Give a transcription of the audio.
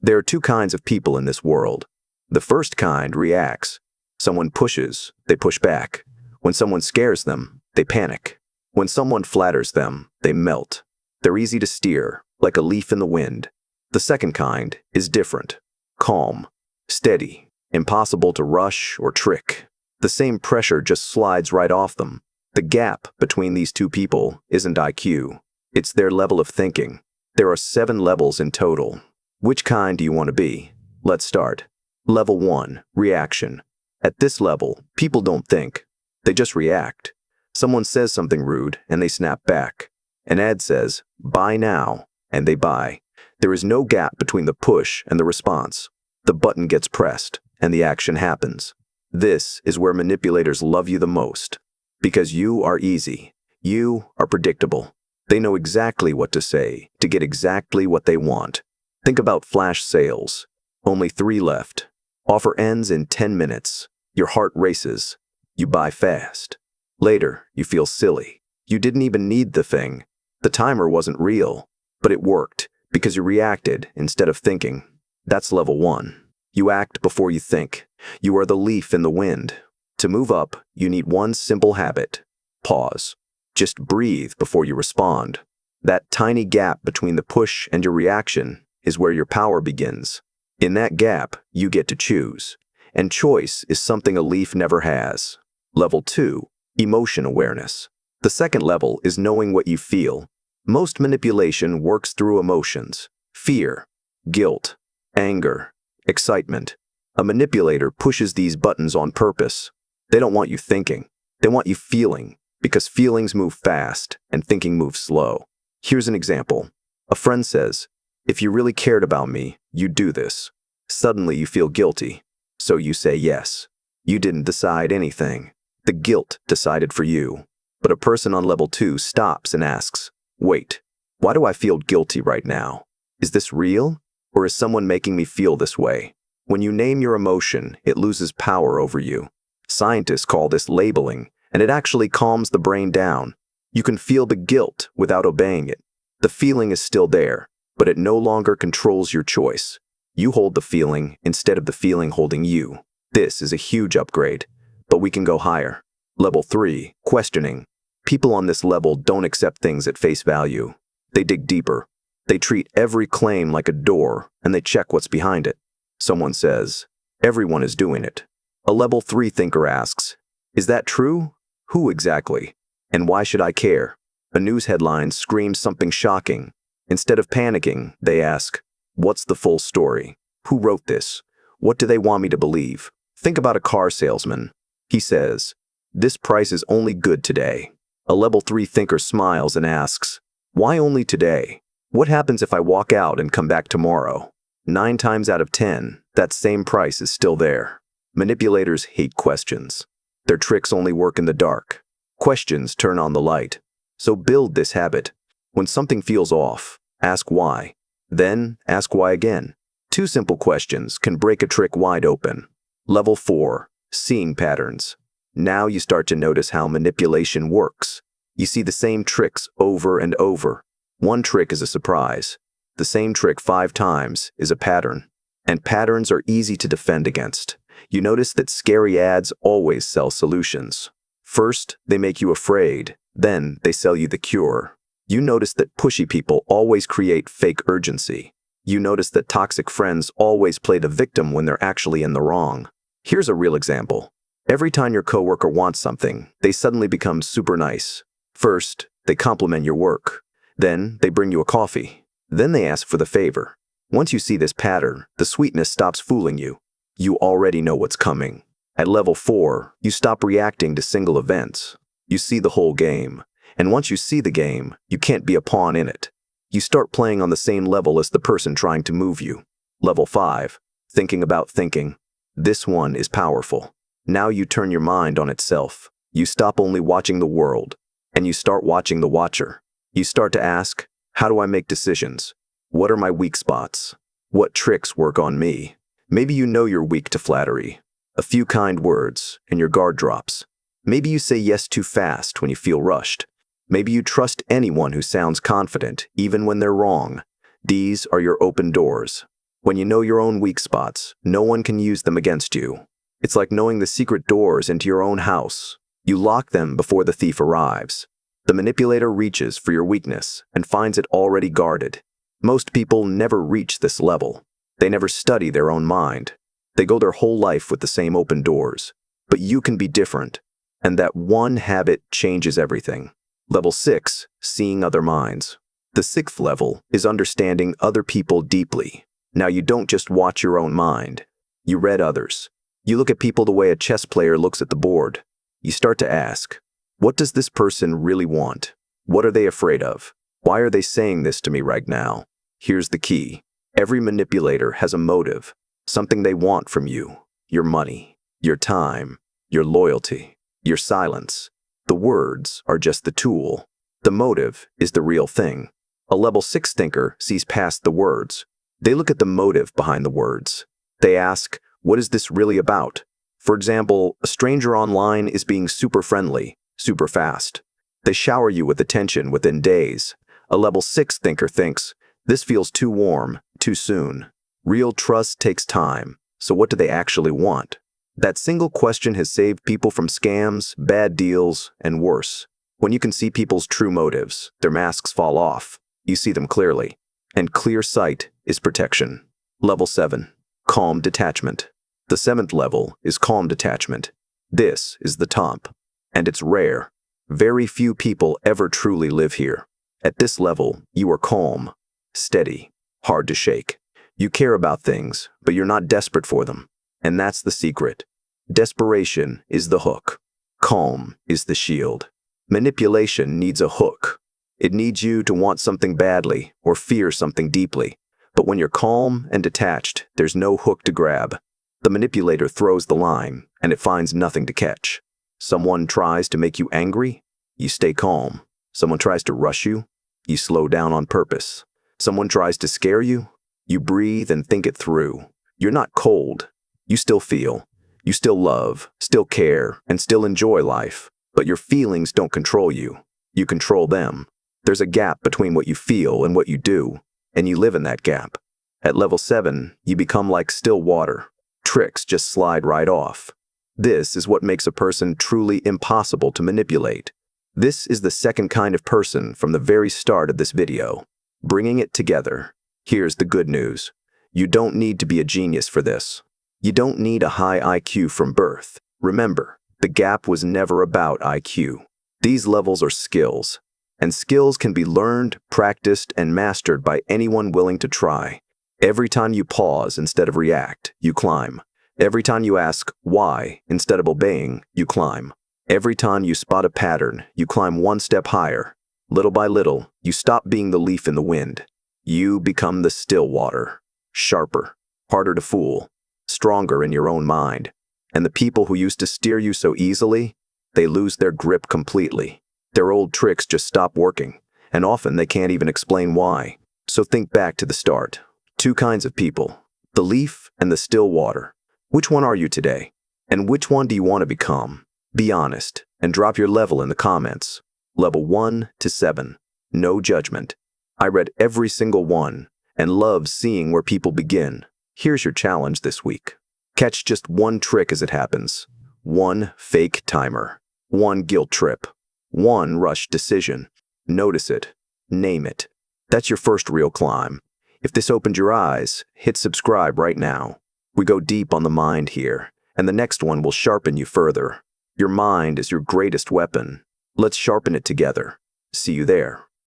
There are two kinds of people in this world. The first kind reacts. Someone pushes, they push back. When someone scares them, they panic. When someone flatters them, they melt. They're easy to steer, like a leaf in the wind. The second kind is different. Calm, steady, impossible to rush or trick. The same pressure just slides right off them. The gap between these two people isn't IQ. It's their level of thinking. There are 7 levels in total. Which kind do you want to be? Let's start. Level 1, reaction. At this level, people don't think. They just react. Someone says something rude, and they snap back. An ad says, "Buy now," and they buy. There is no gap between the push and the response. The button gets pressed, and the action happens. This is where manipulators love you the most. Because you are easy. You are predictable. They know exactly what to say to get exactly what they want. Think about flash sales. Only 3 left. Offer ends in 10 minutes. Your heart races. You buy fast. Later, you feel silly. You didn't even need the thing. The timer wasn't real, but it worked because you reacted instead of thinking. That's level 1. You act before you think. You are the leaf in the wind. To move up, you need one simple habit. Pause. Just breathe before you respond. That tiny gap between the push and your reaction is where your power begins. In that gap, you get to choose. And choice is something a leaf never has. Level 2, emotion awareness. The second level is knowing what you feel. Most manipulation works through emotions. Fear, guilt, anger, excitement. A manipulator pushes these buttons on purpose. They don't want you thinking. They want you feeling, because feelings move fast and thinking moves slow. Here's an example. A friend says, "If you really cared about me, you'd do this." Suddenly you feel guilty, so you say yes. You didn't decide anything. The guilt decided for you. But a person on level 2 stops and asks, "Wait, why do I feel guilty right now? Is this real? Or is someone making me feel this way?" When you name your emotion, it loses power over you. Scientists call this labeling, and it actually calms the brain down. You can feel the guilt without obeying it. The feeling is still there, but it no longer controls your choice. You hold the feeling instead of the feeling holding you. This is a huge upgrade, but we can go higher. Level 3, questioning. People on this level don't accept things at face value. They dig deeper. They treat every claim like a door, and they check what's behind it. Someone says, "Everyone is doing it." A level 3 thinker asks, "Is that true? Who exactly? And why should I care?" A news headline screams something shocking. Instead of panicking, they ask, "What's the full story? Who wrote this? What do they want me to believe?" Think about a car salesman. He says, "This price is only good today." A level 3 thinker smiles and asks, "Why only today? What happens if I walk out and come back tomorrow?" 9 times out of 10, that same price is still there. Manipulators hate questions. Their tricks only work in the dark. Questions turn on the light. So build this habit. When something feels off, ask why. Then ask why again. 2 simple questions can break a trick wide open. Level 4, seeing patterns. Now you start to notice how manipulation works. You see the same tricks over and over. One trick is a surprise. The same trick 5 times is a pattern. And patterns are easy to defend against. You notice that scary ads always sell solutions. First, they make you afraid. Then, they sell you the cure. You notice that pushy people always create fake urgency. You notice that toxic friends always play the victim when they're actually in the wrong. Here's a real example. Every time your coworker wants something, they suddenly become super nice. First, they compliment your work. Then, they bring you a coffee. Then they ask for the favor. Once you see this pattern, the sweetness stops fooling you. You already know what's coming. At level 4, you stop reacting to single events. You see the whole game. And once you see the game, you can't be a pawn in it. You start playing on the same level as the person trying to move you. Level 5, thinking about thinking. This one is powerful. Now you turn your mind on itself. You stop only watching the world, and you start watching the watcher. You start to ask, how do I make decisions? What are my weak spots? What tricks work on me? Maybe you know you're weak to flattery. A few kind words, and your guard drops. Maybe you say yes too fast when you feel rushed. Maybe you trust anyone who sounds confident, even when they're wrong. These are your open doors. When you know your own weak spots, no one can use them against you. It's like knowing the secret doors into your own house. You lock them before the thief arrives. The manipulator reaches for your weakness and finds it already guarded. Most people never reach this level. They never study their own mind. They go their whole life with the same open doors. But you can be different, and that one habit changes everything. Level 6, seeing other minds. The 6th level is understanding other people deeply. Now you don't just watch your own mind. You read others. You look at people the way a chess player looks at the board. You start to ask, what does this person really want? What are they afraid of? Why are they saying this to me right now? Here's the key. Every manipulator has a motive, something they want from you. Your money, your time, your loyalty, your silence. The words are just the tool. The motive is the real thing. A level 6 thinker sees past the words. They look at the motive behind the words. They ask, what is this really about? For example, a stranger online is being super friendly, super fast. They shower you with attention within days. A level 6 thinker thinks, this feels too warm, too soon. Real trust takes time, so what do they actually want? That single question has saved people from scams, bad deals, and worse. When you can see people's true motives, their masks fall off. You see them clearly. And clear sight is protection. Level 7. Calm detachment. The 7th level is calm detachment. This is the top. And it's rare. Very few people ever truly live here. At this level, you are calm, steady, hard to shake. You care about things, but you're not desperate for them. And that's the secret. Desperation is the hook. Calm is the shield. Manipulation needs a hook. It needs you to want something badly or fear something deeply. But when you're calm and detached, there's no hook to grab. The manipulator throws the line, and it finds nothing to catch. Someone tries to make you angry, you stay calm. Someone tries to rush you, you slow down on purpose. Someone tries to scare you, you breathe and think it through. You're not cold. You still feel. You still love, still care, and still enjoy life. But your feelings don't control you. You control them. There's a gap between what you feel and what you do, and you live in that gap. At level 7, you become like still water. Tricks just slide right off. This is what makes a person truly impossible to manipulate. This is the second kind of person from the very start of this video. Bringing it together. Here's the good news. You don't need to be a genius for this. You don't need a high IQ from birth. Remember, the gap was never about IQ. These levels are skills. And skills can be learned, practiced, and mastered by anyone willing to try. Every time you pause instead of react, you climb. Every time you ask why instead of obeying, you climb. Every time you spot a pattern, you climb one step higher. Little by little, you stop being the leaf in the wind. You become the still water. Sharper, harder to fool, stronger in your own mind. And the people who used to steer you so easily, they lose their grip completely. Their old tricks just stop working, and often they can't even explain why. So think back to the start. 2 kinds of people, the leaf and the still water. Which one are you today? And which one do you want to become? Be honest and drop your level in the comments. Level 1 to 7. No judgment. I read every single one and love seeing where people begin. Here's your challenge this week. Catch just one trick as it happens. 1 fake timer. 1 guilt trip. 1 rush decision. Notice it. Name it. That's your first real climb. If this opened your eyes, hit subscribe right now. We go deep on the mind here, and the next one will sharpen you further. Your mind is your greatest weapon. Let's sharpen it together. See you there.